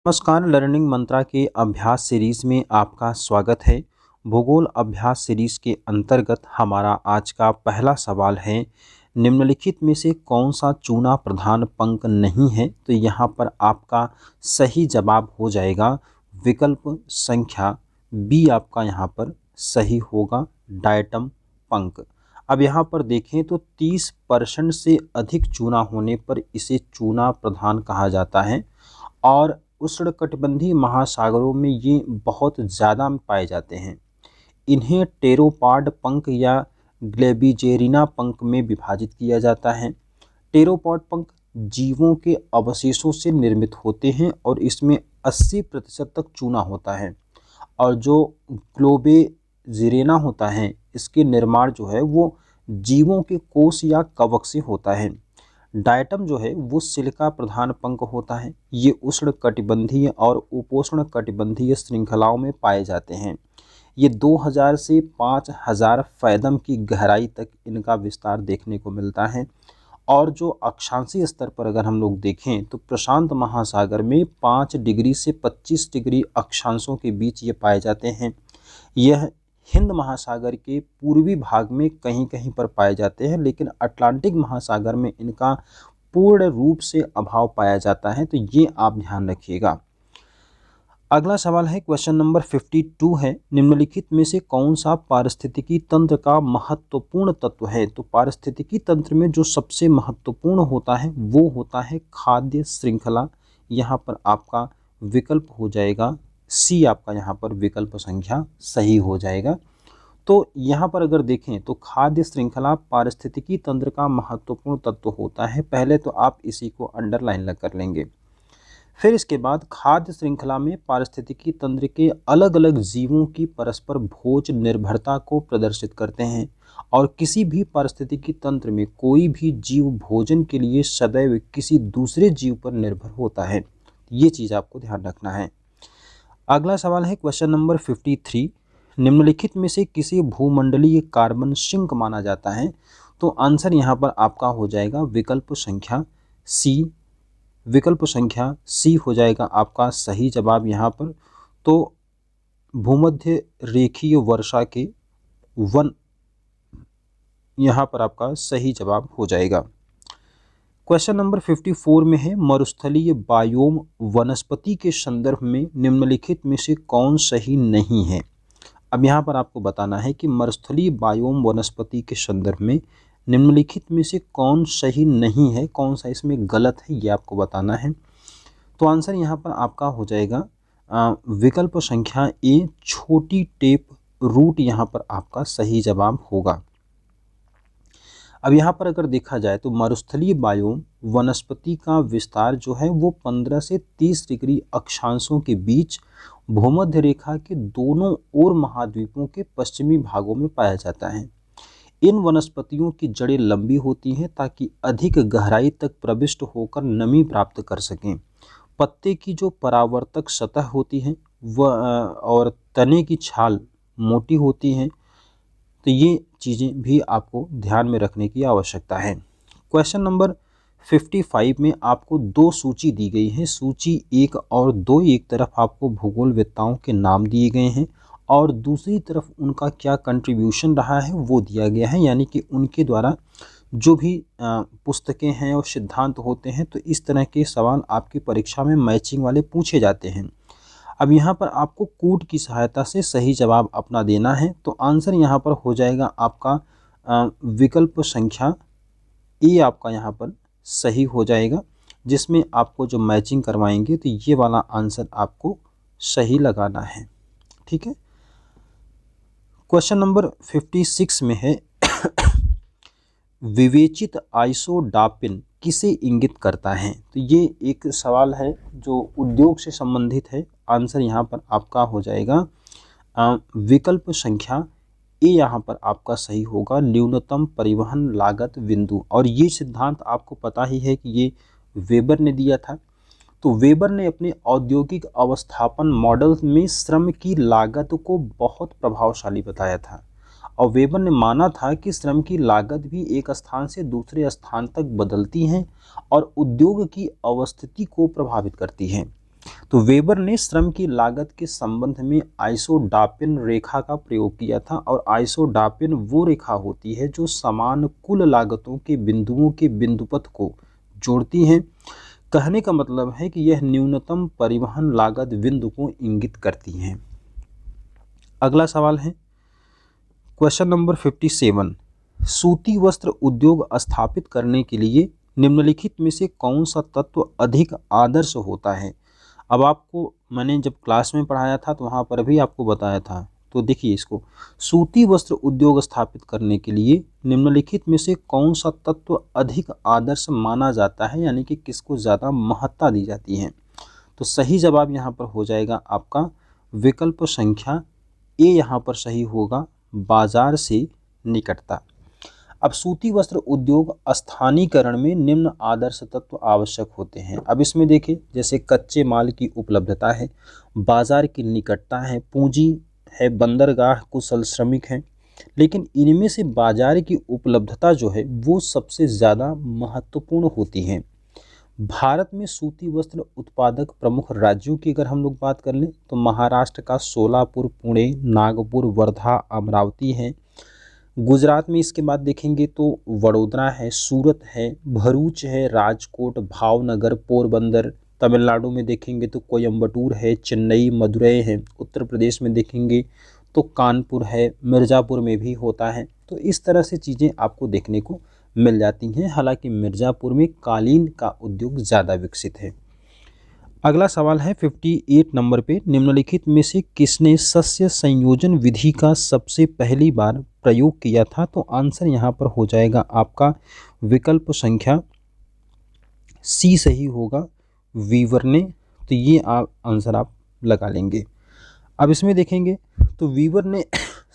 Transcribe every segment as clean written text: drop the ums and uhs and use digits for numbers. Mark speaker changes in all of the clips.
Speaker 1: नमस्कार, लर्निंग मंत्रा के अभ्यास सीरीज में आपका स्वागत है। भूगोल अभ्यास सीरीज के अंतर्गत हमारा आज का पहला सवाल है, निम्नलिखित में से कौन सा चूना प्रधान पंक नहीं है। तो यहाँ पर आपका सही जवाब हो जाएगा विकल्प संख्या बी, आपका यहाँ पर सही होगा डायटम पंक। अब यहाँ पर देखें तो 30% से अधिक चूना होने पर इसे चूना प्रधान कहा जाता है और उष्णकटिबंधीय महासागरों में ये बहुत ज़्यादा पाए जाते हैं। इन्हें टेरोपॉड पंख या ग्लेबिजेरिना पंख में विभाजित किया जाता है। टेरोपॉड पंख जीवों के अवशेषों से निर्मित होते हैं और इसमें 80% तक चूना होता है। और जो ग्लोबिजेरिना होता है, इसके निर्माण जो है वो जीवों के कोष या कवक से होता है। डायटम जो है वो सिलिका प्रधान पंख होता है। ये उष्ण कटिबंधीय और उपोष्ण कटिबंधीय श्रृंखलाओं में पाए जाते हैं। ये 2000 से 5000 फैदम की गहराई तक इनका विस्तार देखने को मिलता है। और जो अक्षांशीय स्तर पर अगर हम लोग देखें तो प्रशांत महासागर में 5 डिग्री से 25 डिग्री अक्षांशों के बीच ये पाए जाते हैं। यह हिंद महासागर के पूर्वी भाग में कहीं कहीं पर पाए जाते हैं, लेकिन अटलांटिक महासागर में इनका पूर्ण रूप से अभाव पाया जाता है। तो ये आप ध्यान रखिएगा। अगला सवाल है, क्वेश्चन नंबर 52 है, निम्नलिखित में से कौन सा पारिस्थितिकी तंत्र का महत्वपूर्ण तत्व है। तो पारिस्थितिकी तंत्र में जो सबसे महत्वपूर्ण होता है वो होता है खाद्य श्रृंखला। यहाँ पर आपका विकल्प हो जाएगा सी, आपका यहाँ पर विकल्प संख्या सही हो जाएगा। तो यहाँ पर अगर देखें तो खाद्य श्रृंखला पारिस्थितिकी तंत्र का महत्वपूर्ण तत्व होता है। पहले तो आप इसी को अंडरलाइन कर लेंगे। फिर इसके बाद खाद्य श्रृंखला में पारिस्थितिकी तंत्र के अलग अलग जीवों की परस्पर भोज निर्भरता को प्रदर्शित करते हैं। और किसी भी पारिस्थितिकी तंत्र में कोई भी जीव भोजन के लिए सदैव किसी दूसरे जीव पर निर्भर होता है। ये चीज़ आपको ध्यान रखना है। अगला सवाल है, क्वेश्चन नंबर 53, निम्नलिखित में से किसी भूमंडलीय कार्बन सिंक माना जाता है। तो आंसर यहाँ पर आपका हो जाएगा विकल्प संख्या सी। विकल्प संख्या सी हो जाएगा आपका सही जवाब यहाँ पर। तो भूमध्य रेखीय वर्षा के वन यहाँ पर आपका सही जवाब हो जाएगा। क्वेश्चन नंबर 54 में है, मरुस्थलीय बायोम वनस्पति के संदर्भ में निम्नलिखित में से कौन सही नहीं है। अब यहाँ पर आपको बताना है कि मरुस्थलीय बायोम वनस्पति के संदर्भ में निम्नलिखित में से कौन सही नहीं है, कौन सा इसमें गलत है, ये आपको बताना है। तो आंसर यहाँ पर आपका हो जाएगा विकल्प संख्या ए, छोटी टेप रूट यहाँ पर आपका सही जवाब होगा। अब यहाँ पर अगर देखा जाए तो मरुस्थलीय बायोम वनस्पति का विस्तार जो है वो 15 से 30 डिग्री अक्षांशों के बीच भूमध्य रेखा के दोनों ओर महाद्वीपों के पश्चिमी भागों में पाया जाता है। इन वनस्पतियों की जड़ें लंबी होती हैं ताकि अधिक गहराई तक प्रविष्ट होकर नमी प्राप्त कर सकें। पत्ते की जो परावर्तक सतह होती है वह और तने की छाल मोटी होती हैं। तो ये चीज़ें भी आपको ध्यान में रखने की आवश्यकता है। क्वेश्चन नंबर 55 में आपको दो सूची दी गई है, सूची 1 और 2। एक तरफ आपको भूगोलवेत्ताओं के नाम दिए गए हैं और दूसरी तरफ उनका क्या कंट्रीब्यूशन रहा है वो दिया गया है, यानी कि उनके द्वारा जो भी पुस्तकें हैं और सिद्धांत होते हैं। तो इस तरह के सवाल आपकी परीक्षा में मैचिंग वाले पूछे जाते हैं। अब यहाँ पर आपको कूट की सहायता से सही जवाब अपना देना है। तो आंसर यहाँ पर हो जाएगा आपका विकल्प संख्या ए, आपका यहाँ पर सही हो जाएगा, जिसमें आपको जो मैचिंग करवाएंगे तो ये वाला आंसर आपको सही लगाना है। ठीक है। क्वेश्चन नंबर 56 में है विवेचित आइसोडापिन किसे इंगित करता है। तो ये एक सवाल है जो उद्योग से संबंधित है। आंसर यहाँ पर आपका हो जाएगा विकल्प संख्या ए, यहाँ पर आपका सही होगा न्यूनतम परिवहन लागत बिंदु। और ये सिद्धांत आपको पता ही है कि ये वेबर ने दिया था। तो वेबर ने अपने औद्योगिक अवस्थापन मॉडल में श्रम की लागत को बहुत प्रभावशाली बताया था। और वेबर ने माना था कि श्रम की लागत भी एक स्थान से दूसरे स्थान तक बदलती हैं और उद्योग की अवस्थिति को प्रभावित करती हैं। तो वेबर ने श्रम की लागत के संबंध में आइसोडापिन रेखा का प्रयोग किया था, और आइसोडापिन वो रेखा होती है जो समान कुल लागतों के बिंदुओं के बिंदुपथ को जोड़ती हैं। कहने का मतलब है कि यह न्यूनतम परिवहन लागत बिंदु को इंगित करती हैं। अगला सवाल है क्वेश्चन नंबर 57, सूती वस्त्र उद्योग स्थापित करने के लिए निम्नलिखित में से कौन सा तत्व अधिक आदर्श होता है। अब आपको मैंने जब क्लास में पढ़ाया था तो वहाँ पर भी आपको बताया था। तो देखिए इसको, सूती वस्त्र उद्योग स्थापित करने के लिए निम्नलिखित में से कौन सा तत्व अधिक आदर्श माना जाता है, यानी कि किसको ज़्यादा महत्ता दी जाती है। तो सही जवाब यहाँ पर हो जाएगा आपका विकल्प संख्या ए, यहाँ पर सही होगा बाजार से निकटता। अब सूती वस्त्र उद्योग स्थानीकरण में निम्न आदर्श तत्व आवश्यक होते हैं। अब इसमें देखिए, जैसे कच्चे माल की उपलब्धता है, बाजार की निकटता है, पूंजी है, बंदरगाह, कुशल श्रमिक हैं। लेकिन इनमें से बाजार की उपलब्धता जो है वो सबसे ज़्यादा महत्वपूर्ण होती है। भारत में सूती वस्त्र उत्पादक प्रमुख राज्यों की अगर हम लोग बात कर लें तो महाराष्ट्र का सोलापुर, पुणे, नागपुर, वर्धा, अमरावती है। गुजरात में इसके बाद देखेंगे तो वडोदरा है, सूरत है, भरूच है, राजकोट, भावनगर, पोरबंदर। तमिलनाडु में देखेंगे तो कोयम्बटूर है, चेन्नई, मदुरई है। उत्तर प्रदेश में देखेंगे तो कानपुर है, मिर्ज़ापुर में भी होता है। तो इस तरह से चीज़ें आपको देखने को मिल जाती हैं। हालांकि मिर्ज़ापुर में कालीन का उद्योग ज़्यादा विकसित है। अगला सवाल है 58 नंबर पे, निम्नलिखित में से किसने सस्य संयोजन विधि का सबसे पहली बार प्रयोग किया था। तो आंसर यहाँ पर हो जाएगा आपका विकल्प संख्या सी सही होगा, वीवर ने। तो ये आंसर आप लगा लेंगे। अब इसमें देखेंगे तो वीवर ने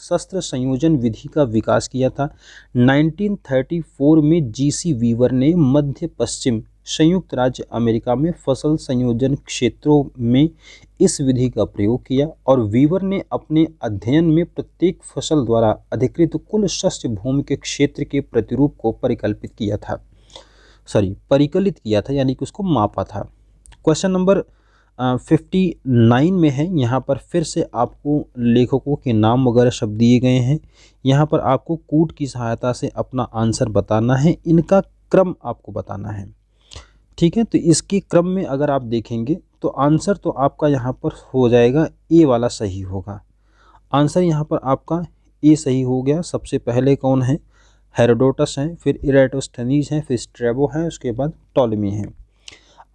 Speaker 1: शस्त्र संयोजन विधि का विकास किया था। 1934 में जीसी वीवर ने मध्य पश्चिम संयुक्त राज्य अमेरिका में फसल संयोजन क्षेत्रों में इस विधि का प्रयोग किया, और वीवर ने अपने अध्ययन में प्रत्येक फसल द्वारा अधिकृत कुल शस्य भूमि के क्षेत्र के प्रतिरूप को परिकलित किया था, यानी कि उसको मापा था। क्वेश्चन नंबर 59 में है। यहाँ पर फिर से आपको लेखकों के नाम वगैरह शब्द दिए गए हैं। यहाँ पर आपको कूट की सहायता से अपना आंसर बताना है, इनका क्रम आपको बताना है, ठीक है। तो इसके क्रम में अगर आप देखेंगे तो आंसर तो आपका यहाँ पर हो जाएगा ए वाला सही होगा। आंसर यहाँ पर आपका ए सही हो गया। सबसे पहले कौन है, हेरोडोटस हैं, फिर इराटोस्थनीज हैं, फिर स्ट्रैबो हैं, उसके बाद टॉलेमी हैं।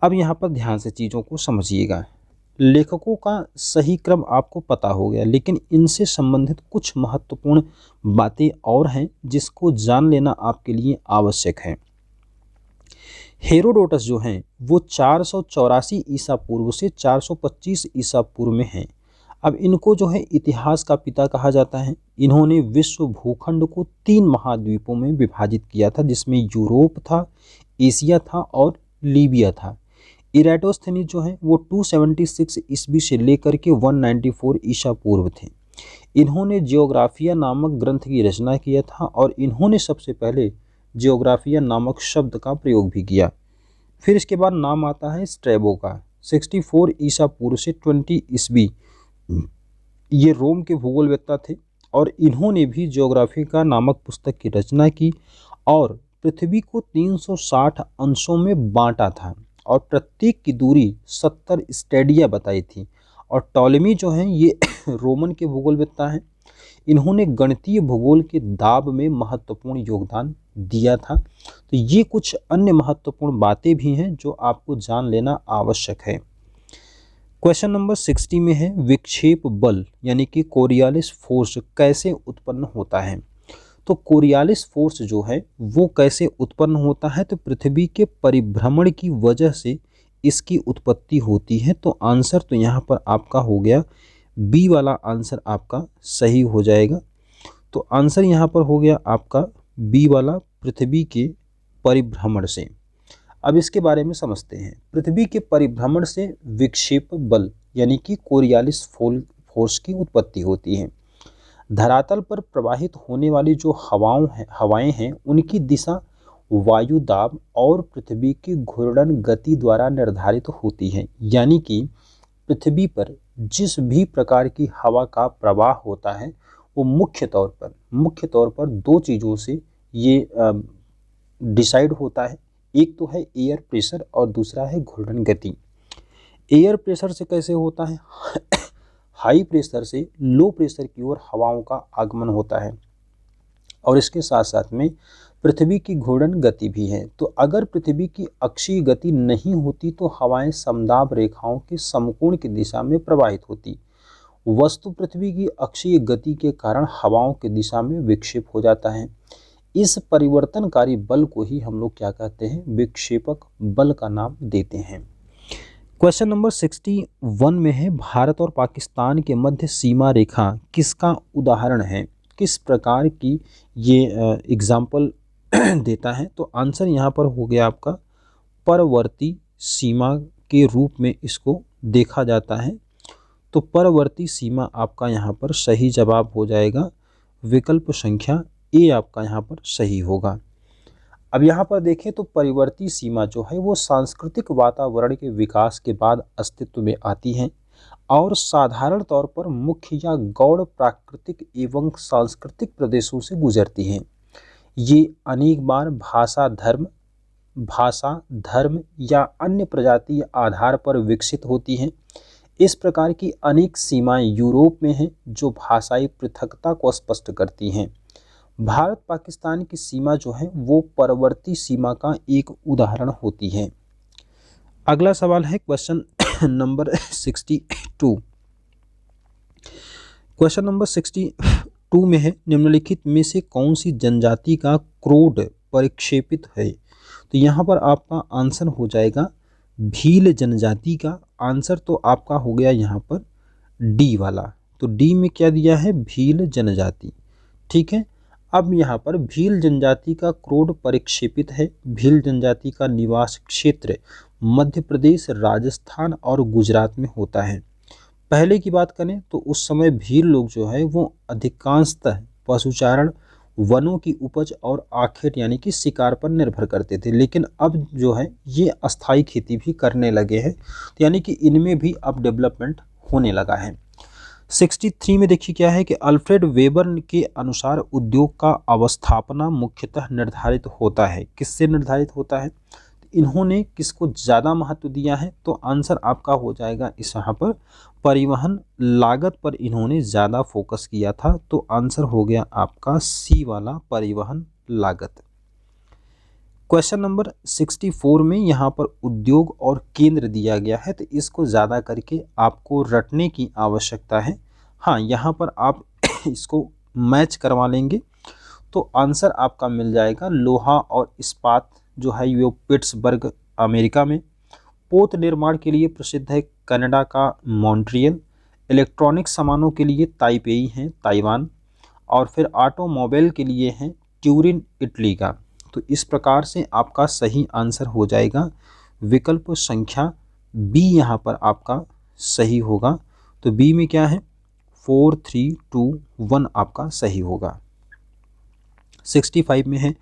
Speaker 1: अब यहाँ पर ध्यान से चीज़ों को समझिएगा। लेखकों का सही क्रम आपको पता हो गया, लेकिन इनसे संबंधित कुछ महत्वपूर्ण बातें और हैं जिसको जान लेना आपके लिए आवश्यक है। हेरोडोटस जो हैं वो 484 ईसा पूर्व से 425 ईसा पूर्व में हैं। अब इनको जो है इतिहास का पिता कहा जाता है। इन्होंने विश्व भूखंड को 3 महाद्वीपों में विभाजित किया था, जिसमें यूरोप था, एशिया था और लीबिया था। इराटोस्थनीज जो हैं वो 276 ईस्वी से लेकर के 194 ईसा पूर्व थे। इन्होंने जियोग्राफिया नामक ग्रंथ की रचना किया था, और इन्होंने सबसे पहले जियोग्राफिया नामक शब्द का प्रयोग भी किया। फिर इसके बाद नाम आता है स्ट्रैबो का, 64 ईसा पूर्व से 20 ईस्वी। ये रोम के भूगोलवेत्ता थे, और इन्होंने भी जियोग्राफिका नामक पुस्तक की रचना की, और पृथ्वी को 360 अंशों में बांटा था, और प्रत्येक की दूरी 70 स्टेडिया बताई थी। और टॉलेमी जो हैं ये रोमन के भूगोलवेत्ता हैं। इन्होंने गणितीय भूगोल के दाब में महत्वपूर्ण योगदान दिया था। तो ये कुछ अन्य महत्वपूर्ण बातें भी हैं जो आपको जान लेना आवश्यक है। क्वेश्चन नंबर 60 में है, विक्षेप बल यानी कि कोरियालिस फोर्स कैसे उत्पन्न होता है। तो कोरियालिस फोर्स जो है वो कैसे उत्पन्न होता है, तो पृथ्वी के परिभ्रमण की वजह से इसकी उत्पत्ति होती है। तो आंसर तो यहाँ पर आपका हो गया बी वाला आंसर आपका सही हो जाएगा। तो आंसर यहाँ पर हो गया आपका बी वाला, पृथ्वी के परिभ्रमण से। अब इसके बारे में समझते हैं। पृथ्वी के परिभ्रमण से विक्षेप बल यानी कि कोरियालिस फोर्स की उत्पत्ति होती है। धरातल पर प्रवाहित होने वाली जो हवाएं हैं उनकी दिशा वायु दाब और पृथ्वी की घूर्णन गति द्वारा निर्धारित होती है। यानी कि पृथ्वी पर जिस भी प्रकार की हवा का प्रवाह होता है वो मुख्य तौर पर दो चीज़ों से ये डिसाइड होता है। एक तो है एयर प्रेशर और दूसरा है घूर्णन गति। एयर प्रेशर से कैसे होता है? हाई प्रेशर से लो प्रेशर की ओर हवाओं का आगमन होता है और इसके साथ साथ में पृथ्वी की घूर्णन गति भी है। तो अगर पृथ्वी की अक्षीय गति नहीं होती तो हवाएं समदाब रेखाओं के समकोण की दिशा में प्रवाहित होती। वस्तु पृथ्वी की अक्षीय गति के कारण हवाओं की दिशा में विक्षेप हो जाता है। इस परिवर्तनकारी बल को ही हम लोग क्या कहते हैं? विक्षेपक बल का नाम देते हैं। क्वेश्चन नंबर 61 में है, भारत और पाकिस्तान के मध्य सीमा रेखा किसका उदाहरण है? किस प्रकार की ये एग्जाम्पल देता है? तो आंसर यहाँ पर हो गया आपका परवर्ती सीमा के रूप में इसको देखा जाता है। तो परवर्ती सीमा आपका यहाँ पर सही जवाब हो जाएगा। विकल्प संख्या ए आपका यहाँ पर सही होगा। अब यहाँ पर देखें तो परिवर्ती सीमा जो है वो सांस्कृतिक वातावरण के विकास के बाद अस्तित्व में आती है और साधारण तौर पर मुख्य या गौड़ प्राकृतिक एवं सांस्कृतिक प्रदेशों से गुजरती हैं। ये अनेक बार भाषा धर्म या अन्य प्रजातीय आधार पर विकसित होती हैं। इस प्रकार की अनेक सीमाएं यूरोप में हैं जो भाषाई पृथकता को स्पष्ट करती हैं। भारत पाकिस्तान की सीमा जो है वो परवर्ती सीमा का एक उदाहरण होती है। अगला सवाल है क्वेश्चन नंबर 62। क्वेश्चन नंबर 62 में है, निम्नलिखित में से कौन सी जनजाति का क्रोध परिक्षेपित है? तो यहाँ पर आपका आंसर हो जाएगा भील जनजाति का। आंसर तो आपका हो गया यहाँ पर डी वाला। तो डी में क्या दिया है? भील जनजाति। ठीक है। अब यहाँ पर भील जनजाति का क्रोध परिक्षेपित है। भील जनजाति का निवास क्षेत्र मध्य प्रदेश, राजस्थान और गुजरात में होता है। पहले की बात करें तो उस समय भील लोग जो है वो अधिकांशतः पशुचारण, वनों की उपज और आखेट यानी कि शिकार पर निर्भर करते थे, लेकिन अब जो है ये अस्थाई खेती भी करने लगे हैं। तो यानी कि इनमें भी अब डेवलपमेंट होने लगा है। 63 में देखिए क्या है कि अल्फ्रेड वेबर के अनुसार उद्योग का अवस्थापना मुख्यतः निर्धारित होता है। किससे निर्धारित होता है? इन्होंने किसको ज़्यादा महत्व दिया है? तो आंसर आपका हो जाएगा इस यहाँ पर परिवहन लागत पर इन्होंने ज़्यादा फोकस किया था। तो आंसर हो गया आपका सी वाला परिवहन लागत। क्वेश्चन नंबर 64 में यहाँ पर उद्योग और केंद्र दिया गया है, तो इसको ज़्यादा करके आपको रटने की आवश्यकता है। हाँ, यहाँ पर आप इसको मैच करवा लेंगे तो आंसर आपका मिल जाएगा लोहा और इस्पात जो है वो पिट्सबर्ग अमेरिका में। पोत निर्माण के लिए प्रसिद्ध है कनाडा का मॉन्ट्रियल। इलेक्ट्रॉनिक सामानों के लिए ताइपेई हैं ताइवान। और फिर ऑटोमोबाइल के लिए हैं ट्यूरिन इटली का। तो इस प्रकार से आपका सही आंसर हो जाएगा विकल्प संख्या बी यहाँ पर आपका सही होगा। तो बी में क्या है? 4 3 2 1 आपका सही होगा। 65 में है,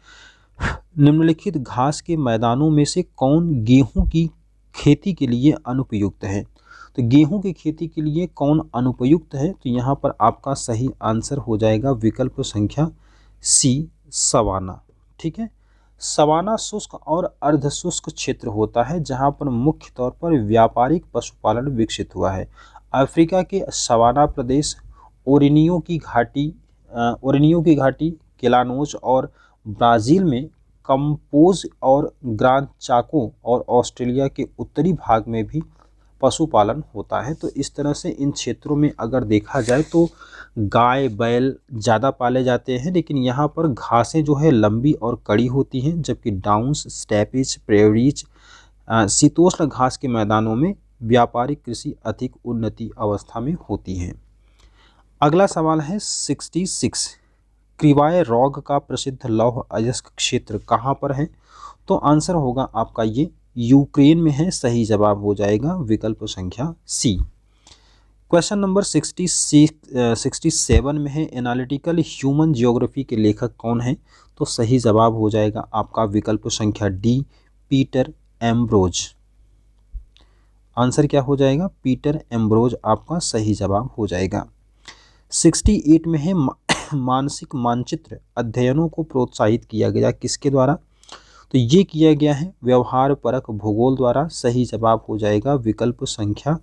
Speaker 1: निम्नलिखित घास के मैदानों में से कौन गेहूं की खेती के लिए अनुपयुक्त है? तो गेहूं की खेती के लिए कौन अनुपयुक्त है? तो यहाँ पर आपका सही आंसर हो जाएगा विकल्प संख्या सी सवाना। ठीक है। सवाना शुष्क और अर्ध शुष्क क्षेत्र होता है जहाँ पर मुख्य तौर पर व्यापारिक पशुपालन विकसित हुआ है। अफ्रीका के सवाना प्रदेश, ओरिनियो की घाटी, केलानोच और ब्राज़ील में कंपोज और ग्रान चाको और ऑस्ट्रेलिया के उत्तरी भाग में भी पशुपालन होता है। तो इस तरह से इन क्षेत्रों में अगर देखा जाए तो गाय बैल ज़्यादा पाले जाते हैं, लेकिन यहाँ पर घासें जो है लंबी और कड़ी होती हैं, जबकि डाउन्स, स्टेपेज, प्रेरीज, शीतोष्ण घास के मैदानों में व्यापारिक कृषि अधिक उन्नति अवस्था में होती हैं। अगला सवाल है 66, क्रिवाय रॉग का प्रसिद्ध लौह अयस्क क्षेत्र कहाँ पर है? तो आंसर होगा आपका ये यूक्रेन में है। सही जवाब हो जाएगा विकल्प संख्या सी। क्वेश्चन नंबर 67 में है, एनालिटिकल ह्यूमन जियोग्राफी के लेखक कौन है? तो सही जवाब हो जाएगा आपका विकल्प संख्या डी, पीटर एम्ब्रोज। आंसर क्या हो जाएगा? पीटर एम्ब्रोज आपका सही जवाब हो जाएगा। 68 में है, मानसिक मानचित्र अध्ययनों को प्रोत्साहित किया गया किसके द्वारा? तो ये किया गया है व्यवहार परक भूगोल द्वारा। सही जवाब हो जाएगा विकल्प संख्या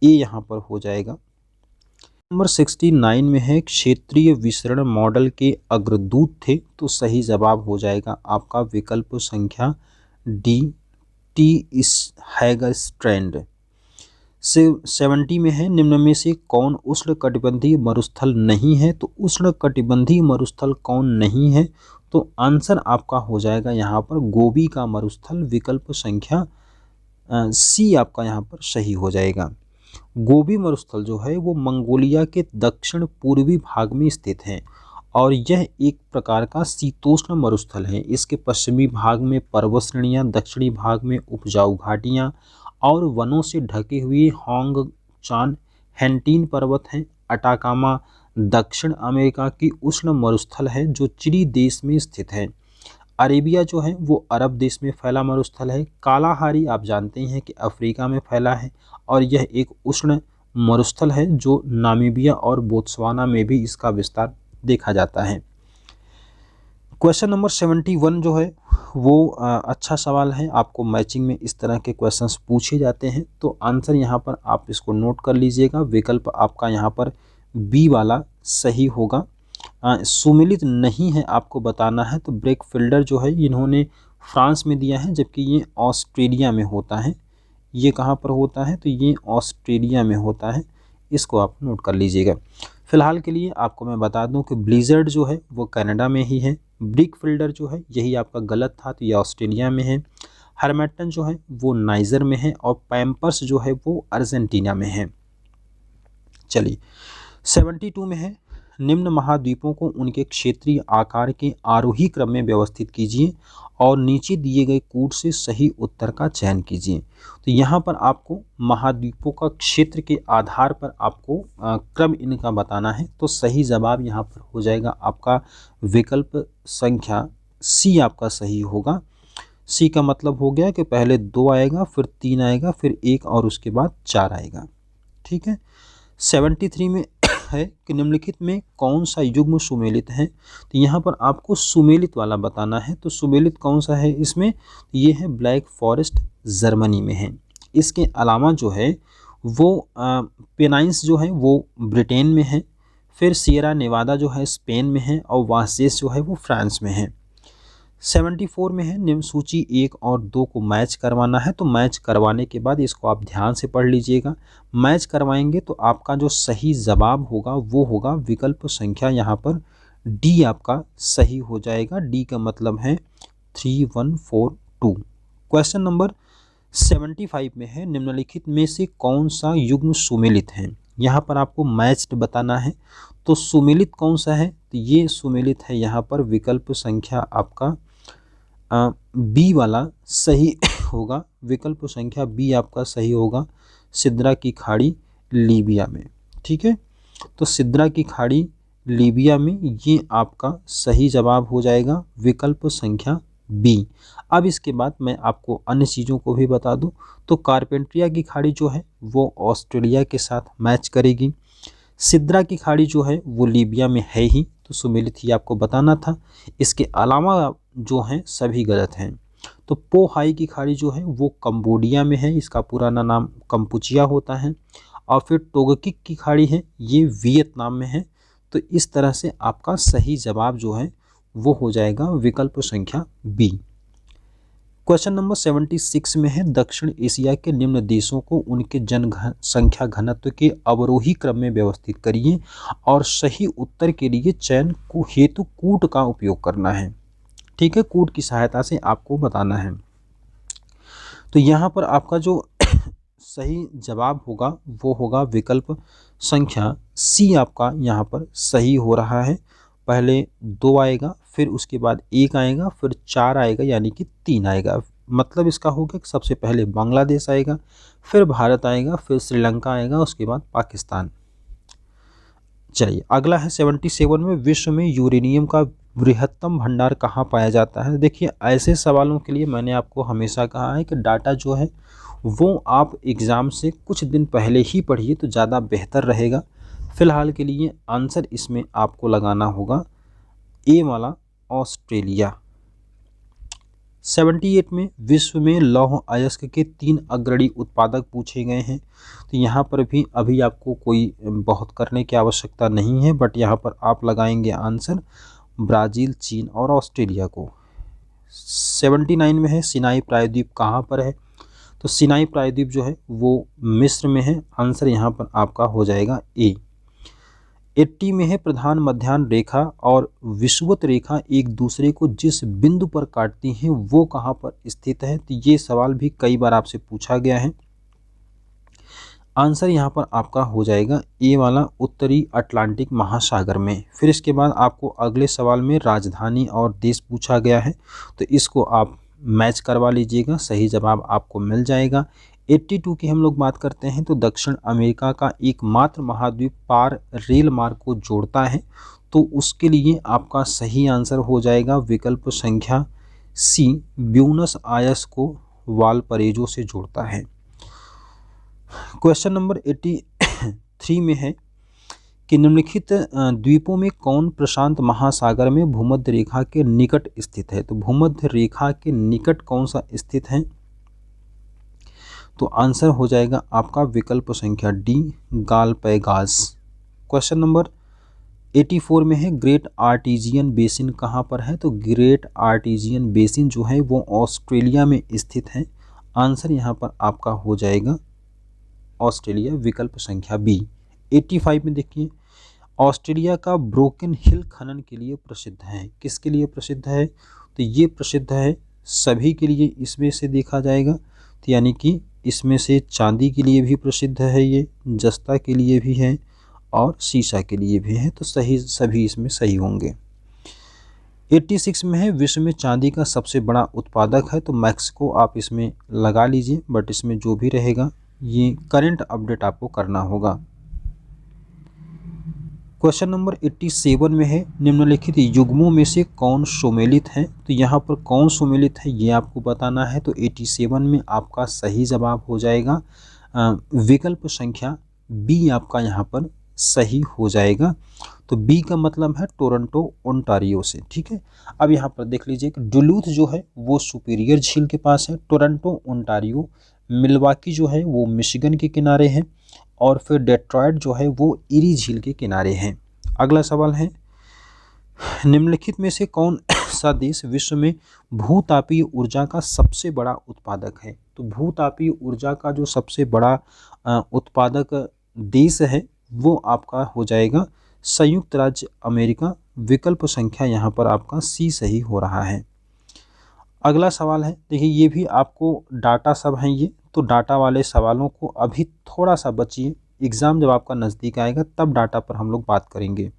Speaker 1: ए यहाँ पर हो जाएगा। नंबर 69 में है, क्षेत्रीय विसरण मॉडल के अग्रदूत थे। तो सही जवाब हो जाएगा आपका विकल्प संख्या डी, टी इस हैगरस्ट्रैंड। 70 में है, निम्न में से कौन उष्णकटिबंधीय मरुस्थल नहीं है? तो उष्णकटिबंधीय मरुस्थल कौन नहीं है? तो आंसर आपका हो जाएगा यहाँ पर गोबी का मरुस्थल। विकल्प संख्या सी आपका यहाँ पर सही हो जाएगा। गोबी मरुस्थल जो है वो मंगोलिया के दक्षिण पूर्वी भाग में स्थित है और यह एक प्रकार का शीतोष्ण मरुस्थल है। इसके पश्चिमी भाग में पर्वत श्रेणियाँ, दक्षिणी भाग में उपजाऊ घाटियाँ और वनों से ढके हुए होंगचान हैंटीन पर्वत हैं। अटाकामा दक्षिण अमेरिका की उष्ण मरुस्थल है जो चिली देश में स्थित है। अरेबिया जो है वो अरब देश में फैला मरुस्थल है। कालाहारी आप जानते हैं कि अफ्रीका में फैला है और यह एक उष्ण मरुस्थल है जो नामीबिया और बोत्सवाना में भी इसका विस्तार देखा जाता है। क्वेश्चन नंबर 71 जो है वो अच्छा सवाल है। आपको मैचिंग में इस तरह के क्वेश्चंस पूछे जाते हैं तो आंसर यहाँ पर आप इसको नोट कर लीजिएगा। विकल्प आपका यहाँ पर बी वाला सही होगा। सुमिलित नहीं है आपको बताना है। तो ब्रेक फिल्डर जो है इन्होंने फ्रांस में दिया है जबकि ये ऑस्ट्रेलिया में होता है। ये कहाँ पर होता है? तो ये ऑस्ट्रेलिया में होता है। इसको आप नोट कर लीजिएगा। फिलहाल के लिए आपको मैं बता दूं कि ब्लिज़र्ड जो है वो कनाडा में ही है। ब्रेक फिल्डर जो है यही आपका गलत था, तो ये ऑस्ट्रेलिया में है। हरमेटन जो है वो नाइजर में है और पैम्पर्स जो है वो अर्जेंटीना में है। चलिए 72 में है, निम्न महाद्वीपों को उनके क्षेत्रीय आकार के आरोही क्रम में व्यवस्थित कीजिए और नीचे दिए गए कूट से सही उत्तर का चयन कीजिए। तो यहाँ पर आपको महाद्वीपों का क्षेत्र के आधार पर आपको क्रम इनका बताना है। तो सही जवाब यहाँ पर हो जाएगा आपका विकल्प संख्या सी आपका सही होगा। सी का मतलब हो गया कि पहले 2 आएगा, फिर 3 आएगा, फिर 1 और उसके बाद 4 आएगा। ठीक है। 73 में है कि निम्नलिखित में कौन सा युग्म सुमेलित है? तो यहाँ पर आपको सुमेलित वाला बताना है। तो सुमेलित कौन सा है इसमें? ये है ब्लैक फॉरेस्ट, जर्मनी में है। इसके अलावा जो है वो पेनाइन्स जो है वो ब्रिटेन में है। फिर सियरा नेवादा जो है स्पेन में है और वासेस जो है वो फ्रांस में है। 74 में है, निम्न सूची 1 और 2 को मैच करवाना है। तो मैच करवाने के बाद इसको आप ध्यान से पढ़ लीजिएगा। मैच करवाएंगे तो आपका जो सही जवाब होगा वो होगा विकल्प संख्या यहाँ पर डी आपका सही हो जाएगा। डी का मतलब है 3142। क्वेश्चन नंबर 75 में है, निम्नलिखित में से कौन सा युग्म सुमेलित है? यहाँ पर आपको मैच्ड बताना है। तो सुमेलित कौन सा है? तो ये सुमेलित है यहाँ पर विकल्प संख्या आपका बी वाला सही होगा। विकल्प संख्या बी आपका सही होगा, सिद्रा की खाड़ी लीबिया में। ठीक है। तो सिद्रा की खाड़ी लीबिया में ये आपका सही जवाब हो जाएगा विकल्प संख्या बी। अब इसके बाद मैं आपको अन्य चीज़ों को भी बता दूं। तो कारपेंट्रिया की खाड़ी जो है वो ऑस्ट्रेलिया के साथ मैच करेगी। सिद्रा की खाड़ी जो है वो लीबिया में है ही, तो सुमेलित ही आपको बताना था। इसके अलावा जो हैं सभी गलत हैं। तो पोहाई की खाड़ी जो है वो कंबोडिया में है, इसका पुराना नाम कंपुचिया होता है। और फिर टोगकिक की खाड़ी है, ये वियतनाम में है। तो इस तरह से आपका सही जवाब जो है वो हो जाएगा विकल्प संख्या बी। क्वेश्चन नंबर 76 में है, दक्षिण एशिया के निम्न देशों को उनके जनसंख्या घनत्व के अवरोही क्रम में व्यवस्थित करिए और सही उत्तर के लिए चयन को हेतु कूट का उपयोग करना है। ठीक है, कूट की सहायता से आपको बताना है। तो यहाँ पर आपका जो सही जवाब होगा वो होगा विकल्प संख्या सी आपका यहाँ पर सही हो रहा है। पहले 2 आएगा, फिर उसके बाद 1 आएगा, फिर 4 आएगा, यानी कि 3 आएगा। मतलब इसका होगा कि सबसे पहले बांग्लादेश आएगा, फिर भारत आएगा, फिर श्रीलंका आएगा, उसके बाद पाकिस्तान। चलिए अगला है 77 में, विश्व में यूरेनियम का बृहत्तम भंडार कहाँ पाया जाता है। देखिए ऐसे सवालों के लिए मैंने आपको हमेशा कहा है कि डाटा जो है वो आप एग्ज़ाम से कुछ दिन पहले ही पढ़िए तो ज़्यादा बेहतर रहेगा। फ़िलहाल के लिए आंसर इसमें आपको लगाना होगा ए वाला, ऑस्ट्रेलिया। 78 में, विश्व में लौह अयस्क के 3 अग्रणी उत्पादक पूछे गए हैं। तो यहाँ पर भी अभी आपको कोई बहुत करने की आवश्यकता नहीं है, बट यहाँ पर आप लगाएंगे आंसर ब्राज़ील, चीन और ऑस्ट्रेलिया को। 79 में है, सिनाई प्रायद्वीप कहाँ पर है। तो सिनाई प्रायद्वीप जो है वो मिस्र में है। आंसर यहाँ पर आपका हो जाएगा ए। 80 में है, प्रधान मध्याह्न रेखा और विषुवत रेखा एक दूसरे को जिस बिंदु पर काटती हैं वो कहाँ पर स्थित है। तो ये सवाल भी कई बार आपसे पूछा गया है। आंसर यहाँ पर आपका हो जाएगा ए वाला, उत्तरी अटलांटिक महासागर में। फिर इसके बाद आपको अगले सवाल में राजधानी और देश पूछा गया है, तो इसको आप मैच करवा लीजिएगा, सही जवाब आपको मिल जाएगा। 82 की हम लोग बात करते हैं, तो दक्षिण अमेरिका का एकमात्र महाद्वीप पार रेल मार्ग को जोड़ता है, तो उसके लिए आपका सही आंसर हो जाएगा विकल्प संख्या सी, ब्यूनस आयर्स को वालपरेजो से जोड़ता है। क्वेश्चन नंबर 83 में है कि निम्नलिखित द्वीपों में कौन प्रशांत महासागर में भूमध्य रेखा के निकट स्थित है। तो भूमध्य रेखा के निकट कौन सा स्थित है, तो आंसर हो जाएगा आपका विकल्प संख्या डी, गालपैगास। क्वेश्चन नंबर 84 में है, ग्रेट आर्टेजियन बेसिन कहाँ पर है। तो ग्रेट आर्टेजियन बेसिन जो है वो ऑस्ट्रेलिया में स्थित है। आंसर यहाँ पर आपका हो जाएगा ऑस्ट्रेलिया, विकल्प संख्या बी। 85 में देखिए, ऑस्ट्रेलिया का ब्रोकन हिल खनन के लिए प्रसिद्ध है। किसके लिए प्रसिद्ध है, तो ये प्रसिद्ध है सभी के लिए, इसमें से देखा जाएगा तो यानी कि इसमें से चांदी के लिए भी प्रसिद्ध है, ये जस्ता के लिए भी है और शीशा के लिए भी है, तो सही सभी इसमें सही होंगे। 86 में है, विश्व में चांदी का सबसे बड़ा उत्पादक है। तो मैक्सिको आप इसमें लगा लीजिए, बट इसमें जो भी रहेगा ये करंट अपडेट आपको करना होगा। क्वेश्चन नंबर 87 में है, निम्नलिखित युग्मों में से कौन सुमेलित है। तो यहाँ पर कौन सुमेलित है ये आपको बताना है। तो 87 में आपका सही जवाब हो जाएगा विकल्प संख्या बी, आपका यहाँ पर सही हो जाएगा। तो बी का मतलब है टोरंटो, ओंटारियो से। ठीक है, अब यहाँ पर देख लीजिए कि डुलूथ जो है वो सुपीरियर झील के पास है, टोरंटो ओंटारियो, मिल्वाकी जो है वो मिशिगन के किनारे है, और फिर डेट्रॉयट जो है वो इरी झील के किनारे हैं। अगला सवाल है, निम्नलिखित में से कौन सा देश विश्व में भूतापीय ऊर्जा का सबसे बड़ा उत्पादक है। तो भूतापीय ऊर्जा का जो सबसे बड़ा उत्पादक देश है वो आपका हो जाएगा संयुक्त राज्य अमेरिका, विकल्प संख्या यहाँ पर आपका सी सही हो रहा है। अगला सवाल है, देखिए ये भी आपको डाटा सब हैं ये, तो डाटा वाले सवालों को अभी थोड़ा सा बचिए, एग्ज़ाम जब आपका नज़दीक आएगा तब डाटा पर हम लोग बात करेंगे।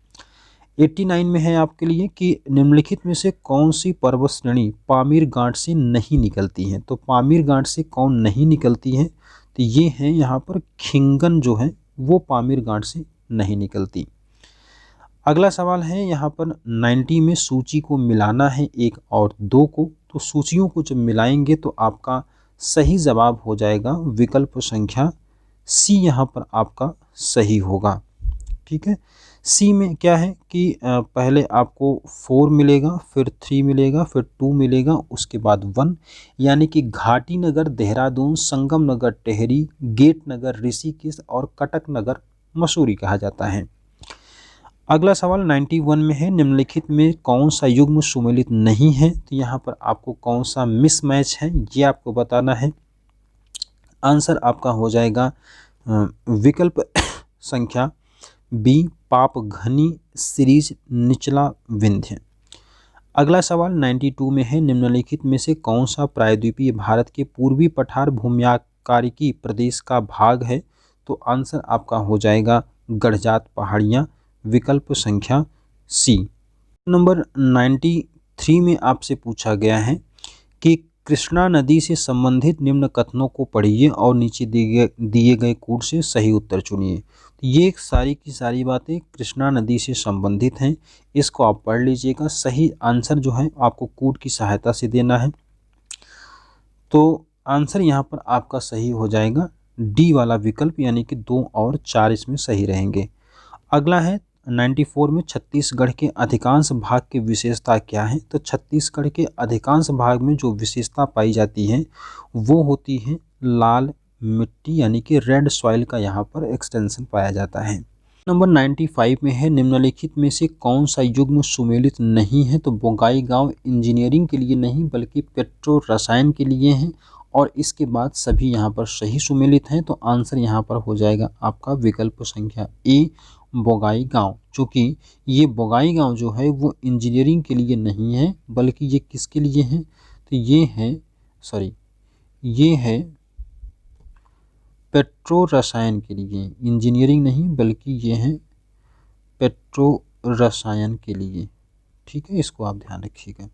Speaker 1: 89 में है आपके लिए कि निम्नलिखित में से कौन सी पर्वत श्रेणी पामीर गांठ से नहीं निकलती है। तो पामीर गांठ से कौन नहीं निकलती है, तो ये है यहाँ पर खिंगन जो है वो पामीर गांठ से नहीं निकलती। अगला सवाल है यहाँ पर 90 में सूची को मिलाना है 1 और 2 को, तो सूचियों को जब मिलाएंगे तो आपका सही जवाब हो जाएगा विकल्प संख्या सी, यहाँ पर आपका सही होगा। ठीक है, सी में क्या है कि पहले आपको 4 मिलेगा, फिर 3 मिलेगा, फिर 2 मिलेगा, उसके बाद 1, यानी कि घाटी नगर देहरादून, संगम नगर टेहरी, गेट नगर ऋषिकेश और कटक नगर मसूरी कहा जाता है। अगला सवाल 91 में है, निम्नलिखित में कौन सा युग्म सुमेलित नहीं है। तो यहाँ पर आपको कौन सा मिसमैच है ये आपको बताना है। आंसर आपका हो जाएगा विकल्प संख्या बी, पाप घनी सीरीज निचला विंध्य। अगला सवाल 92 में है, निम्नलिखित में से कौन सा प्रायद्वीपीय भारत के पूर्वी पठार भूम्याकारिकी प्रदेश का भाग है। तो आंसर आपका हो जाएगा गढ़जात पहाड़ियाँ, विकल्प संख्या सी। नंबर 93 में आपसे पूछा गया है कि कृष्णा नदी से संबंधित निम्न कथनों को पढ़िए और नीचे दिए गए कूट से सही उत्तर चुनिए। तो ये सारी की सारी बातें कृष्णा नदी से संबंधित हैं, इसको आप पढ़ लीजिएगा। सही आंसर जो है आपको कूट की सहायता से देना है। तो आंसर यहाँ पर आपका सही हो जाएगा डी वाला विकल्प, यानी कि 2 और 4 इसमें सही रहेंगे। अगला है 94 में छत्तीसगढ़ के अधिकांश भाग की विशेषता क्या है। तो छत्तीसगढ़ के अधिकांश भाग में जो विशेषता पाई जाती है वो होती है लाल मिट्टी, यानी कि रेड सॉइल का यहाँ पर एक्सटेंशन पाया जाता है। नंबर 95 में है निम्नलिखित में से कौन सा युग्म सुमेलित नहीं है। तो बोंगाईगांव इंजीनियरिंग के लिए नहीं बल्कि पेट्रो रसायन के लिए हैं, और इसके बाद सभी यहाँ पर सही सुमेलित हैं। तो आंसर यहाँ पर हो जाएगा आपका विकल्प संख्या ए बोंगाईगांव। चूँकि ये बोंगाईगांव जो है वो इंजीनियरिंग के लिए नहीं है बल्कि ये किसके लिए है, तो ये है पेट्रो रसायन के लिए, इंजीनियरिंग नहीं बल्कि ये है पेट्रो रसायन के लिए। ठीक है, इसको आप ध्यान रखिएगा।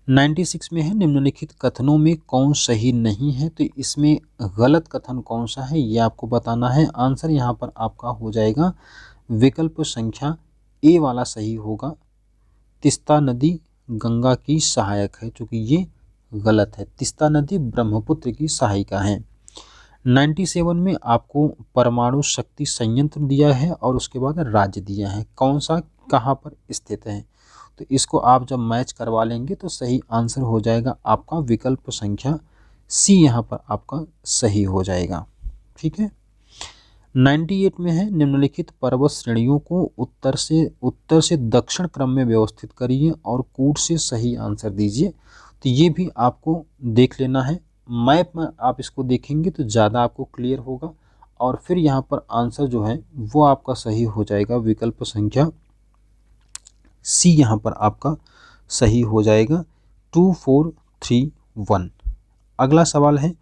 Speaker 1: 96 में है निम्नलिखित कथनों में कौन सही नहीं है। तो इसमें गलत कथन कौन सा है ये आपको बताना है। आंसर यहाँ पर आपका हो जाएगा विकल्प संख्या ए वाला सही होगा, तिस्ता नदी गंगा की सहायक है, क्योंकि ये गलत है। तिस्ता नदी ब्रह्मपुत्र की सहायिका है। 97 में आपको परमाणु शक्ति संयंत्र दिया है और उसके बाद राज्य दिया है, कौन सा कहाँ पर स्थित है। तो इसको आप जब मैच करवा लेंगे तो सही आंसर हो जाएगा आपका विकल्प संख्या सी, यहाँ पर आपका सही हो जाएगा। ठीक है। 98 में है निम्नलिखित पर्वत श्रेणियों को उत्तर से दक्षिण क्रम में व्यवस्थित करिए और कूट से सही आंसर दीजिए। तो ये भी आपको देख लेना है, मैप में आप इसको देखेंगे तो ज़्यादा आपको क्लियर होगा। और फिर यहाँ पर आंसर जो है वो आपका सही हो जाएगा विकल्प संख्या सी, यहाँ पर आपका सही हो जाएगा 2431। अगला सवाल है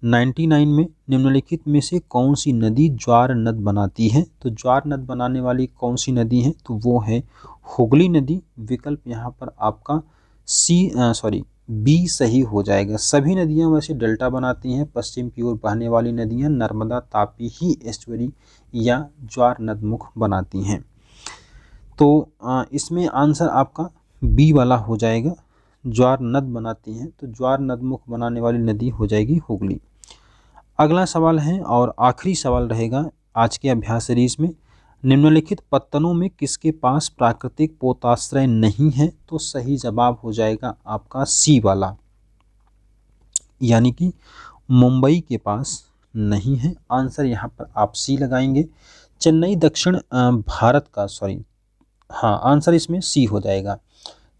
Speaker 1: 99 में निम्नलिखित में से कौन सी नदी ज्वार नद बनाती है। तो ज्वार नद बनाने वाली कौन सी नदी है, तो वो है हुगली नदी। विकल्प यहाँ पर आपका बी सही हो जाएगा। सभी नदियाँ वैसे डेल्टा बनाती हैं, पश्चिम की ओर बहने वाली नदियाँ नर्मदा तापी ही एस्चुअरी या ज्वार नदमुख बनाती हैं। तो इसमें आंसर आपका बी वाला हो जाएगा, ज्वार नद बनाती हैं। तो ज्वार नदमुख बनाने वाली नदी हो जाएगी हुगली। अगला सवाल है और आखिरी सवाल रहेगा आज के अभ्यास सीरीज में, निम्नलिखित पत्तनों में किसके पास प्राकृतिक पोताश्रय नहीं है। तो सही जवाब हो जाएगा आपका सी वाला, यानी कि मुंबई के पास नहीं है। आंसर यहाँ पर आप सी लगाएंगे। चेन्नई दक्षिण भारत का आंसर इसमें सी हो जाएगा।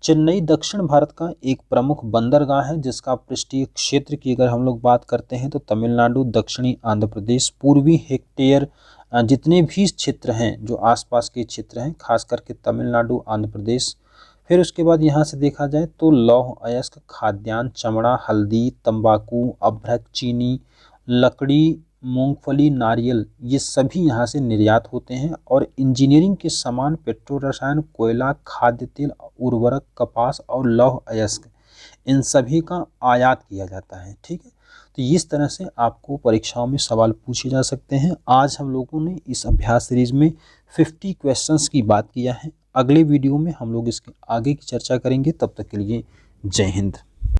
Speaker 1: चेन्नई दक्षिण भारत का एक प्रमुख बंदरगाह है जिसका पृष्ठीय क्षेत्र की अगर हम लोग बात करते हैं तो तमिलनाडु, दक्षिणी आंध्र प्रदेश, पूर्वी हेक्टेयर जितने भी क्षेत्र हैं जो आसपास के क्षेत्र हैं, खास करके तमिलनाडु, आंध्र प्रदेश। फिर उसके बाद यहाँ से देखा जाए तो लौह अयस्क, खाद्यान्न, चमड़ा, हल्दी, तंबाकू, अभ्रक, चीनी, लकड़ी, मूंगफली, नारियल, ये सभी यहाँ से निर्यात होते हैं। और इंजीनियरिंग के सामान, पेट्रो रसायन, कोयला, खाद्य तेल, उर्वरक, कपास और लौह अयस्क, इन सभी का आयात किया जाता है। ठीक है, तो इस तरह से आपको परीक्षाओं में सवाल पूछे जा सकते हैं। आज हम लोगों ने इस अभ्यास सीरीज में 50 क्वेश्चंस की बात किया है। अगले वीडियो में हम लोग इसके आगे की चर्चा करेंगे। तब तक के लिए जय हिंद।